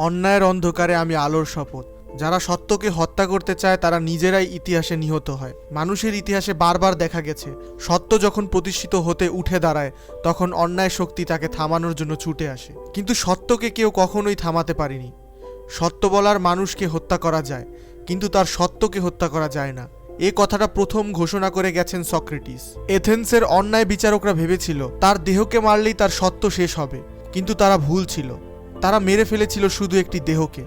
অন্যায়ের অন্ধকারে আমি আলোর শপথ। যারা সত্যকে হত্যা করতে চায় তারা নিজেরাই ইতিহাসে নিহত হয়। মানুষের ইতিহাসে বারবার দেখা গেছে, সত্য যখন প্রতিষ্ঠিত হতে উঠে দাঁড়ায় তখন অন্যায় শক্তি তাকে থামানোর জন্য ছুটে আসে। কিন্তু সত্যকে কেউ কখনোই থামাতে পারেনি। সত্য বলার মানুষকে হত্যা করা যায়, কিন্তু তার সত্যকে হত্যা করা যায় না। এ কথাটা প্রথম ঘোষণা করে গেছেন সক্রেটিস। এথেন্সের অন্যায় বিচারকরা ভেবেছিল তার দেহকে মারলেই তার সত্য শেষ হবে, কিন্তু তারা ভুল ছিল। তারা মেরে ফেলেছিল শুধু একটি দেহকে,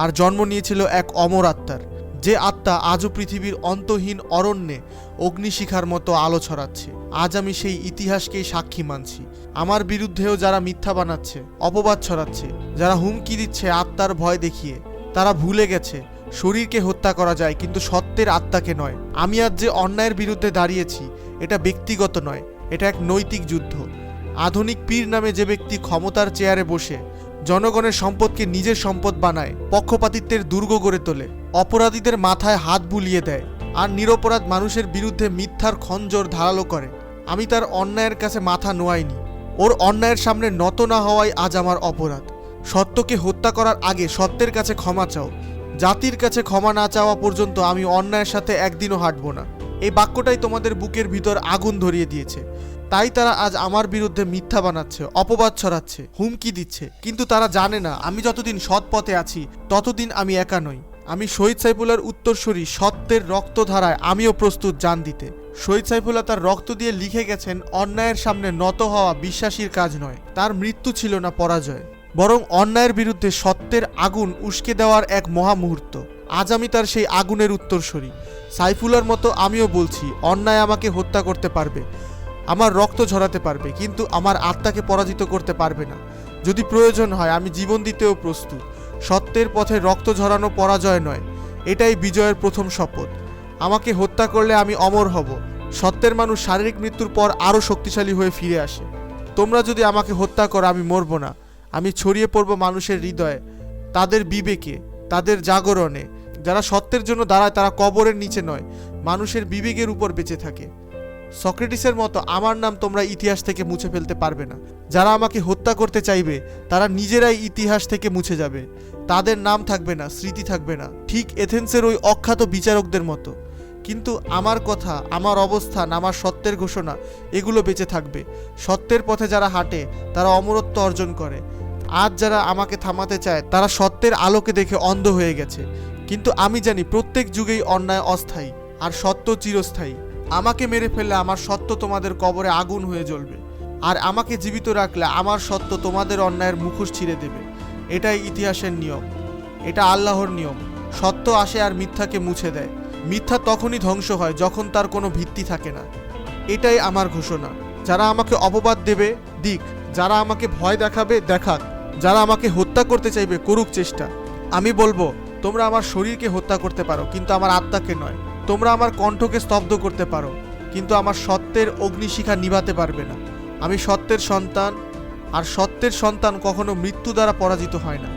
আর জন্ম নিয়েছিল এক অমর আত্মার, যে আত্মা আজও পৃথিবীর অন্তহীন অরণ্যে অগ্নিশিখার মতো আলো ছড়াচ্ছে। আজ আমি সেই ইতিহাসকেই সাক্ষী মানছি। আমার বিরুদ্ধেও যারা মিথ্যা বানাচ্ছে, অপবাদ ছড়াচ্ছে, যারা হুমকি দিচ্ছে আত্মার ভয় দেখিয়ে, তারা ভুলে গেছে শরীরকে হত্যা করা যায় কিন্তু সত্যের আত্মাকে নয়। আমি আজ যে অন্যায়ের বিরুদ্ধে দাঁড়িয়েছি এটা ব্যক্তিগত নয়, এটা এক নৈতিক যুদ্ধ। আধুনিক পীর নামে যে ব্যক্তি ক্ষমতার চেয়ারে বসে জনগণের সম্পদকে নিজের সম্পদ বানায়, পক্ষপাতিত্বের দুর্গ গড়ে তোলে, অপরাধীদের মাথায় হাত বুলিয়ে দেয় আর নিরপরাধ মানুষের বিরুদ্ধে মিথ্যার খঞ্জর ধারালো করে, আমি তার অন্যায়ের কাছে মাথা নোয়াইনি। ওর অন্যায়ের সামনে নত না হওয়াই আজ আমার অপরাধ। সত্যকে হত্যা করার আগে সত্যের কাছে ক্ষমা চাও। জাতির কাছে ক্ষমা না চাওয়া পর্যন্ত আমি অন্যায়ের সাথে একদিনও হাঁটব না। এই বাক্যটাই তোমাদের বুকের ভিতর আগুন ধরিয়ে দিয়েছে। তাই তারা আজ আমার বিরুদ্ধে মিথ্যা বানাচ্ছে, অপবাদ ছড়াচ্ছে, হুমকি দিচ্ছে। কিন্তু তারা জানে না আমি যতদিন সৎ পথে আছি ততদিন আমি একা নই। আমি শহীদ সাইফুল্লাহর উত্তরসূরি, সত্যের রক্তধারায় আমিও প্রস্তুত জান দিতে। শহীদ সাইফুল্লাহ তার রক্ত দিয়ে লিখে গেছেন অন্যায়ের সামনে নত হওয়া বিশ্বাসীর কাজ নয়। তার মৃত্যু ছিল না পরাজয়, বরং অন্যায়ের বিরুদ্ধে সত্যের আগুন উস্কে দেওয়ার এক মহা মুহূর্ত। আজ আমি তার সেই আগুনের উত্তরসূরি। সাইফুল্লাহর মতো আমিও বলছি, অন্যায় আমাকে হত্যা করতে পারবে, আমার রক্ত ঝরাতে পারবে, কিন্তু আমার আত্মাকে পরাজিত করতে পারবে না। যদি প্রয়োজন হয় আমি জীবন দিতেও প্রস্তুত। সত্যের পথে রক্ত ঝরানো পরাজয় নয়, এটাই বিজয়ের প্রথম শপথ। আমাকে হত্যা করলে আমি অমর হব। সত্যের মানুষ শারীরিক মৃত্যুর পর আরও শক্তিশালী হয়ে ফিরে আসে। তোমরা যদি আমাকে হত্যা করো আমি মরব না। আমি ছড়িয়ে পড়ব মানুষের হৃদয়ে, তাদের বিবেকে, তাদের জাগরণে। যারা সত্যের জন্য দাঁড়ায় তারা কবরের নিচে নয়, মানুষের বিবেকের উপর বেঁচে থাকে। সক্রেটিসের মতো আমার নাম তোমরা ইতিহাস থেকে মুছে ফেলতে পারবে না। যারা আমাকে হত্যা করতে চাইবে তারা নিজেরাই ইতিহাস থেকে মুছে যাবে। তাদের নাম থাকবে না, স্মৃতি থাকবে না, ঠিক এথেন্সের ওই অখ্যাত বিচারকদের মতো। কিন্তু আমার কথা, আমার অবস্থান, আমার সত্যের ঘোষণা, এগুলো বেঁচে থাকবে। সত্যের পথে যারা হাঁটে তারা অমরত্ব অর্জন করে। আজ যারা আমাকে থামাতে চায় তারা সত্যের আলোকে দেখে অন্ধ হয়ে গেছে। কিন্তু আমি জানি প্রত্যেক যুগেই অন্যায় অস্থায়ী আর সত্য চিরস্থায়ী। আমাকে মেরে ফেললে আমার সত্য তোমাদের কবরে আগুন হয়ে জ্বলবে, আর আমাকে জীবিত রাখলে আমার সত্য তোমাদের অন্যায়ের মুখোশ ছিঁড়ে দেবে। এটাই ইতিহাসের নিয়ম, এটা আল্লাহর নিয়ম। সত্য আসে আর মিথ্যাকে মুছে দেয়। মিথ্যা তখনই ধ্বংস হয় যখন তার কোনো ভিত্তি থাকে না। এটাই আমার ঘোষণা। যারা আমাকে অপবাদ দেবে দিক, যারা আমাকে ভয় দেখাবে দেখাক, যারা আমাকে হত্যা করতে চাইবে করুক চেষ্টা। আমি বলবো, তোমরা আমার শরীরকে হত্যা করতে পারো কিন্তু আমার আত্মাকে নয়। তোমরা আমার কণ্ঠকে স্তব্ধ করতে পারো কিন্তু আমার সত্যের অগ্নিশিখা নিভাতে পারবে না। আমি সত্যের সন্তান, আর সত্যের সন্তান কখনো মৃত্যু দ্বারা পরাজিত হয় না।